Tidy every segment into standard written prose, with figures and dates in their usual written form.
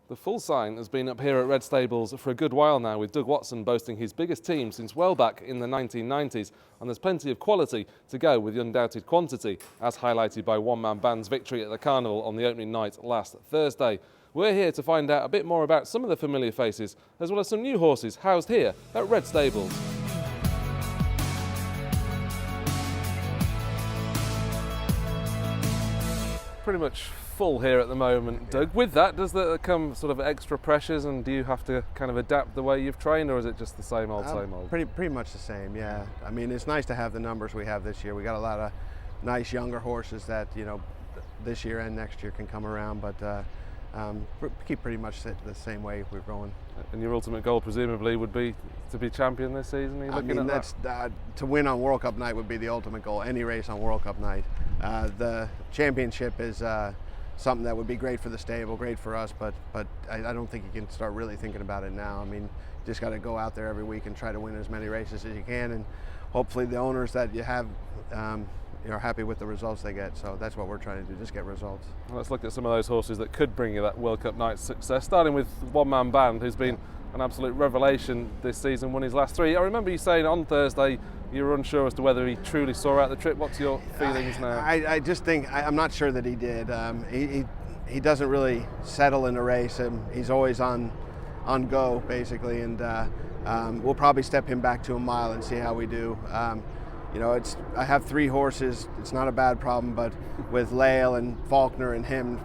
The full sign has been up here at Red Stables for a good while now, with Doug Watson boasting his biggest team since well back in the 1990s, and there's plenty of quality to go with the undoubted quantity, as highlighted by one-man band's victory at the Carnival on the opening night last Thursday. We're here to find out a bit more about some of the familiar faces, as well as some new horses housed here at Red Stables. Pretty much full here at the moment, Doug. With that, does there come sort of extra pressures, and do you have to kind of adapt the way you've trained, or is it just the same old, same old? Pretty much the same, yeah. I mean, it's nice to have the numbers we have this year. We got a lot of nice younger horses that, you know, this year and next year can come around, but keep pretty much the same way we're going. And your ultimate goal, presumably, would be to be champion this season? Are you looking at that's to win on World Cup night would be the ultimate goal. Any race on World Cup night. The championship is something that would be great for the stable, great for us, but I don't think you can start really thinking about it now. I mean, you just got to go out there every week and try to win as many races as you can, and hopefully the owners that you have are happy with the results they get. So that's what we're trying to do, just get results. Well, let's look at some of those horses that could bring you that World Cup night success, starting with one-man band, who's been an absolute revelation this season, won his last three. I remember you saying on Thursday you were unsure as to whether he truly saw out the trip. What's your feelings now? I just think, I'm not sure that he did. He doesn't really settle in a race. He's always on go, basically, and we'll probably step him back to a mile and see how we do. You know, I have three horses. It's not a bad problem, but with Lael and Faulkner and him,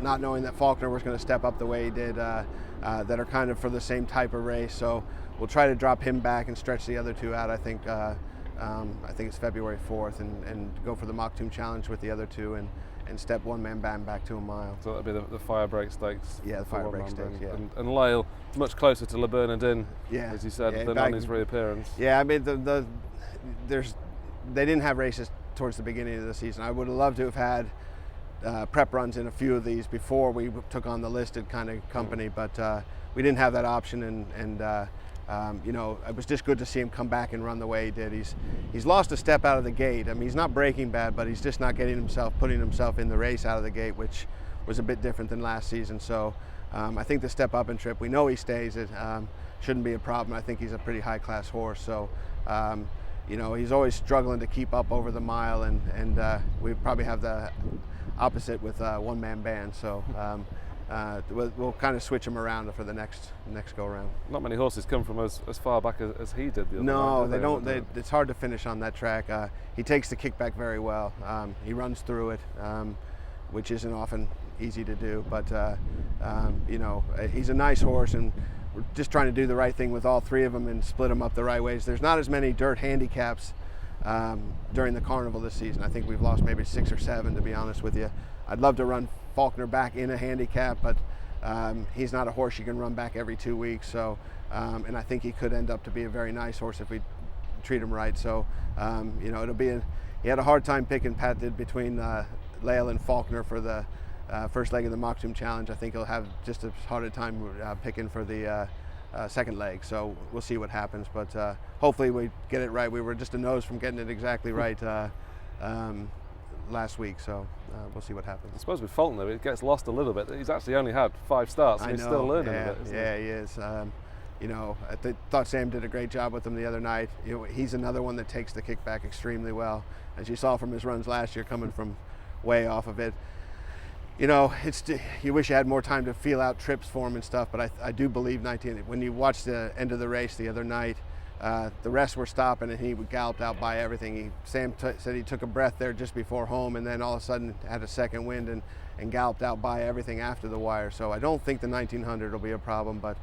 not knowing that Faulkner was going to step up the way he did, that are kind of for the same type of race. So we'll try to drop him back and stretch the other two out. I think it's February 4th, and go for the Mach Tomb Challenge with the other two, and step one-man band back to a mile. So that'll be the Firebreak Stakes. Yeah, the Firebreak Stakes, yeah. And Lael, much closer to Le Bernardin, yeah, as you said, yeah, than on his reappearance. Yeah, I mean, they didn't have races towards the beginning of the season. I would have loved to have had prep runs in a few of these before we took on the listed kind of company, but we didn't have that option, and you know, it was just good to see him come back and run the way he did. He's lost a step out of the gate. I mean, he's not breaking bad, but he's just not putting himself in the race out of the gate, which was a bit different than last season. So I think the step up and trip, we know he stays. It shouldn't be a problem. I think he's a pretty high class horse. So you know, he's always struggling to keep up over the mile, and we probably have the opposite with one-man band. So we'll kind of switch him around for the next go around. Not many horses come from as far back as he did the other night. They don't. It's hard to finish on that track. He takes the kickback very well. He runs through it, which isn't often easy to do. But you know, he's a nice horse, and we're just trying to do the right thing with all three of them and split them up the right ways. There's not as many dirt handicaps during the Carnival this season. I think we've lost maybe 6 or 7, to be honest with you. I'd love to run Faulkner back in a handicap, but he's not a horse you can run back every 2 weeks. So, and I think he could end up to be a very nice horse if we treat him right. So, you know, he had a hard time picking, Pat did, between Lael and Faulkner for the first leg of the Mach Tomb Challenge. I think he'll have just as hard a time picking for the second leg. So we'll see what happens, but hopefully we get it right. We were just a nose from getting it exactly right last week, so we'll see what happens. I suppose with Faulkner, it gets lost a little bit. He's actually only had 5 starts, and he's still learning a bit, isn't he? Yeah, he is. You know, I thought Sam did a great job with him the other night. You know, he's another one that takes the kickback extremely well, as you saw from his runs last year, coming from way off of it. You know, you wish you had more time to feel out trips for him and stuff, but I do believe when you watched the end of the race the other night, the rest were stopping and he galloped out by everything. Sam said he took a breath there just before home, and then all of a sudden had a second wind and galloped out by everything after the wire. So I don't think the 1900 will be a problem, but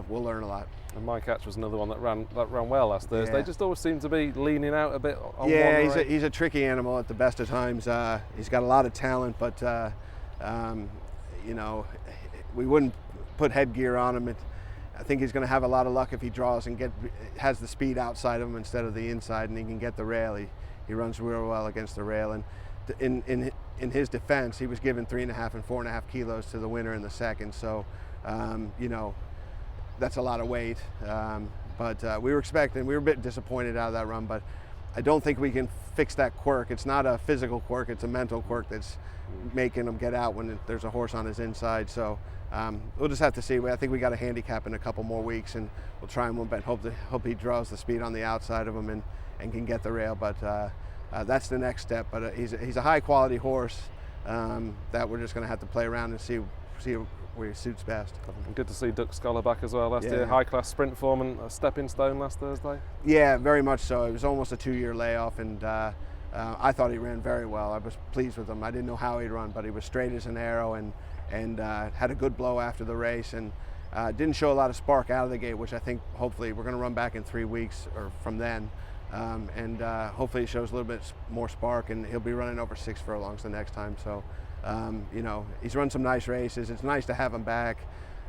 we'll learn a lot. And My Catch was another one that ran well last Thursday. Yeah. Just always seemed to be leaning out a bit on yeah, one he's a tricky animal at the best of times. He's got a lot of talent, but you know, we wouldn't put headgear on him. I think he's going to have a lot of luck if he draws and has the speed outside of him instead of the inside, and he can get the rail. He runs real well against the rail, and in his defense, he was given 3.5 and 4.5 kilos to the winner in the second. So, you know, that's a lot of weight. But we were a bit disappointed out of that run, but I don't think we can fix that quirk. It's not a physical quirk, it's a mental quirk that's making him get out when there's a horse on his inside. So we'll just have to see. I think we got a handicap in a couple more weeks, and we'll try and hope he draws the speed on the outside of him and can get the rail. But that's the next step. But he's a high quality horse that we're just going to have to play around and see where he suits best. Good to see Duck Scholar back as well last year. High class sprint form and a stepping stone last Thursday. Yeah, very much so. It was almost a 2-year layoff, and I thought he ran very well. I was pleased with him. I didn't know how he'd run, but he was straight as an arrow and had a good blow after the race, and didn't show a lot of spark out of the gate, which I think hopefully we're going to run back in 3 weeks or from then, and hopefully he shows a little bit more spark, and he'll be running over 6 furlongs the next time. So you know, he's run some nice races. It's nice to have him back.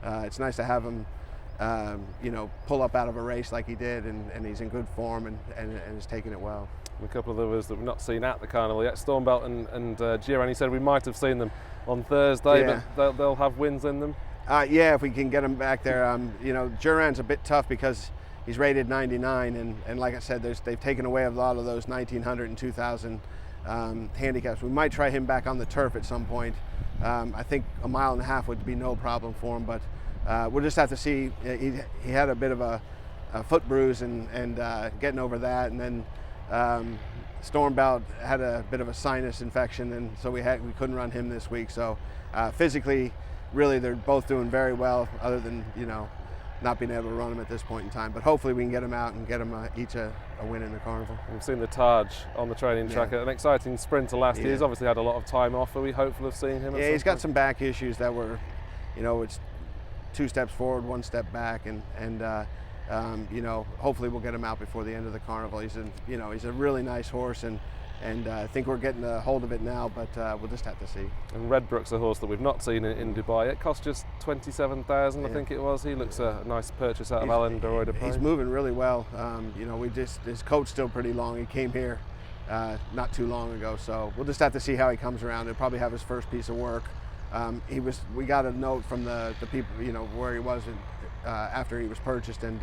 It's nice to have him you know, pull up out of a race like he did, and he's in good form and is taking it well. A couple of others that we've not seen at the Carnival yet, Stormbelt and Giovanni said we might have seen them on Thursday, but they'll have wins in them. Yeah, if we can get him back there. You know, Duran's a bit tough because he's rated 99, and like I said, they've taken away a lot of those 1900 and 2000 handicaps. We might try him back on the turf at some point. I think a mile and a half would be no problem for him, but we'll just have to see. He had a bit of a foot bruise and getting over that, and then Stormbelt had a bit of a sinus infection, and so we couldn't run him this week. So physically, really, they're both doing very well, other than, you know, not being able to run them at this point in time. But hopefully we can get them out and get them each a win in the Carnival. We've seen the Taj on the training track, an exciting sprinter last year. He's obviously had a lot of time off. Are we hopeful of seeing him? Yeah, he's got some back issues that were, you know, it's 2 steps forward, 1 step back, and you know, hopefully we'll get him out before the end of the Carnival. He's a really nice horse, and I think we're getting a hold of it now, but we'll just have to see. And Redbrook's a horse that we've not seen in Dubai. It cost just 27,000, I think it was. He looks a nice purchase out of Alan de Roy de He's moving really well. You know, his coat's still pretty long. He came here not too long ago, so we'll just have to see how he comes around. He'll probably have his first piece of work. We got a note from the people, you know, where he was after he was purchased, and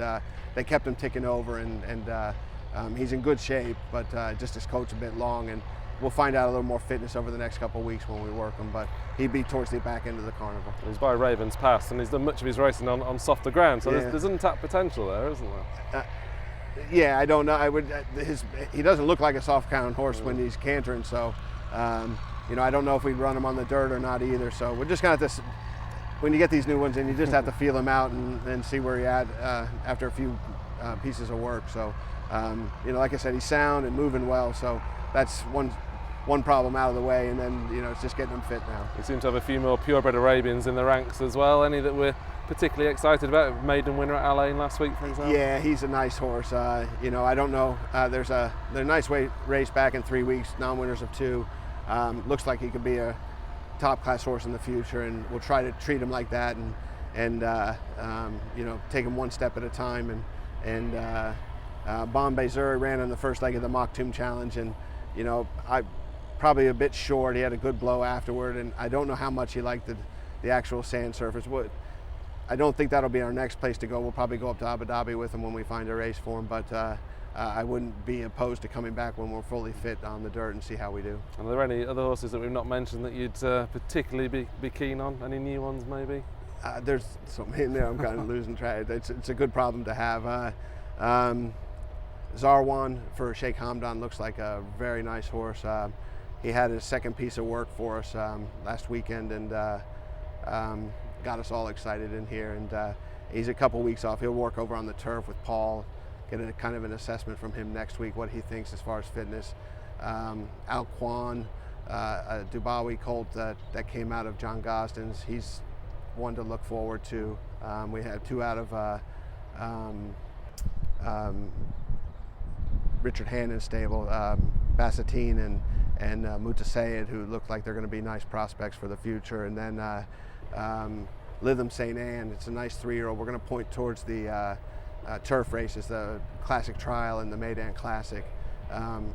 they kept him ticking over, and he's in good shape, but just his coat's a bit long, and we'll find out a little more fitness over the next couple of weeks when we work him, but he'd be towards the back end of the Carnival. He's by Ravens Pass, and he's done much of his racing on softer ground, so there's untapped potential there, isn't there? Yeah, I don't know. He doesn't look like a soft ground horse when he's cantering, so you know, I don't know if we'd run him on the dirt or not either. So we're just gonna have to, when you get these new ones in, you just have to feel him out and see where you're at after a few pieces of work. So you know, like I said, he's sound and moving well, so that's one problem out of the way, and then, you know, it's just getting him fit now. We seem to have a few more purebred Arabians in the ranks as well. Any that we're particularly excited about? Maiden winner at Alain last week, for example. Yeah, he's a nice horse. You know, I don't know. There's a nice race back in 3 weeks, non-winners of 2. Looks like he could be a top-class horse in the future, and we'll try to treat him like that, and you know, take him one step at a time. And Bombay Zuri ran on the first leg of the Maktoum Challenge, and, you know, I probably a bit short. He had a good blow afterward, and I don't know how much he liked the actual sand surface. I don't think that'll be our next place to go. We'll probably go up to Abu Dhabi with him when we find a race for him, but I wouldn't be opposed to coming back when we're fully fit on the dirt and see how we do. And are there any other horses that we've not mentioned that you'd particularly be keen on? Any new ones maybe? There's so many there, I'm kind of losing track. It's a good problem to have. Zarwan for Sheikh Hamdan looks like a very nice horse. He had his second piece of work for us last weekend, and got us all excited in here. And he's a couple weeks off. He'll work over on the turf with Paul, get a kind of an assessment from him next week, what he thinks as far as fitness. Al Kwan, a Dubawi colt that came out of John Gosden's, he's one to look forward to. We have 2 out of Richard Hannon's stable, Bassettine and Mutasayed, who look like they're going to be nice prospects for the future. And then Lytham St. Anne, it's a nice 3-year-old. We're going to point towards the turf races, the Classic Trial and the Meydan Classic.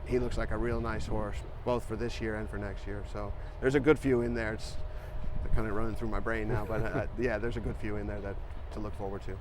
He looks like a real nice horse, both for this year and for next year. So there's a good few in there. They're kind of running through my brain now, but yeah, there's a good few in there to look forward to.